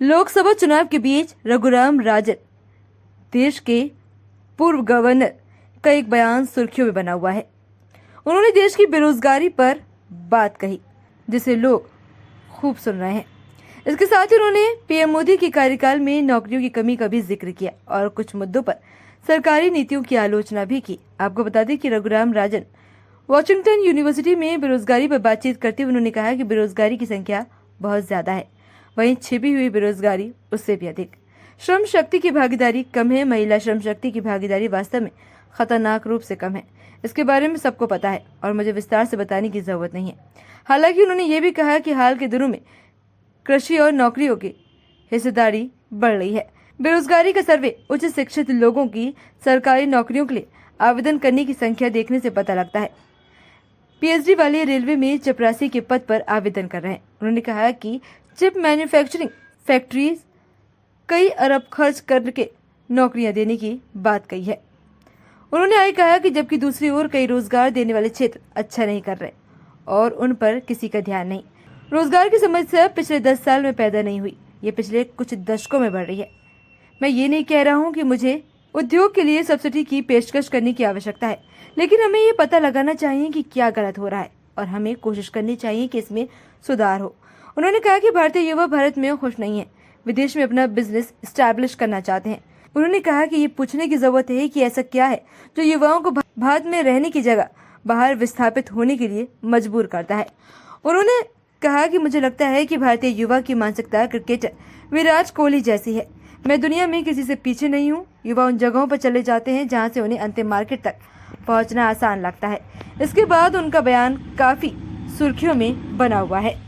लोकसभा चुनाव के बीच रघुराम राजन, देश के पूर्व गवर्नर, का एक बयान सुर्खियों में बना हुआ है। उन्होंने देश की बेरोजगारी पर बात कही, जिसे लोग खूब सुन रहे हैं। इसके साथ ही उन्होंने पीएम मोदी के कार्यकाल में नौकरियों की कमी का भी जिक्र किया और कुछ मुद्दों पर सरकारी नीतियों की आलोचना भी की। आपको बता दें कि रघुराम राजन वॉशिंगटन यूनिवर्सिटी में बेरोजगारी पर बातचीत करते हुए उन्होंने कहा कि बेरोजगारी की संख्या बहुत ज्यादा है, वहीं छिपी हुई बेरोजगारी उससे भी अधिक। श्रम शक्ति की भागीदारी कम है। महिला श्रम शक्ति की भागीदारी वास्तव में खतरनाक रूप से कम है। इसके बारे में सबको पता है और मुझे विस्तार से बताने की जरूरत नहीं है। हालांकि उन्होंने ये भी कहा कि हाल के दिनों में कृषि और नौकरियों की हिस्सेदारी बढ़ रही है। बेरोजगारी का सर्वे उच्च शिक्षित लोगों की सरकारी नौकरियों के लिए आवेदन करने की संख्या देखने से पता लगता है। पीएचडी वाले रेलवे में चपरासी के पद पर आवेदन कर रहे हैं। उन्होंने कहा कि चिप मैन्युफैक्चरिंग फैक्ट्रीज कई अरब खर्च करके नौकरियां देने की बात कही है। उन्होंने आगे कहा कि जबकि दूसरी ओर कई रोजगार देने वाले क्षेत्र अच्छा नहीं कर रहे और उन पर किसी का ध्यान नहीं। रोजगार की समस्या पिछले 10 साल में पैदा नहीं हुई, ये पिछले कुछ दशकों में बढ़ रही है। मैं ये नहीं कह रहा हूँ कि मुझे उद्योग के लिए सब्सिडी की पेशकश करने की आवश्यकता है, लेकिन हमें ये पता लगाना चाहिए कि क्या गलत हो रहा है और हमें कोशिश करनी चाहिए कि इसमें सुधार हो। उन्होंने कहा कि भारतीय युवा भारत में खुश नहीं है, विदेश में अपना बिजनेस स्टैब्लिश करना चाहते हैं। उन्होंने कहा कि ये पूछने की जरूरत है कि ऐसा क्या है जो युवाओं को भारत में रहने की जगह बाहर विस्थापित होने के लिए मजबूर करता है। उन्होंने कहा कि मुझे लगता है कि भारतीय युवा की मानसिकता क्रिकेटर विराट कोहली जैसी है। मैं दुनिया में किसी से पीछे नहीं हूँ। युवा उन जगहों पर चले जाते हैं जहाँ से उन्हें अंतिम मार्केट तक पहुँचना आसान लगता है। इसके बाद उनका बयान काफी सुर्खियों में बना हुआ है।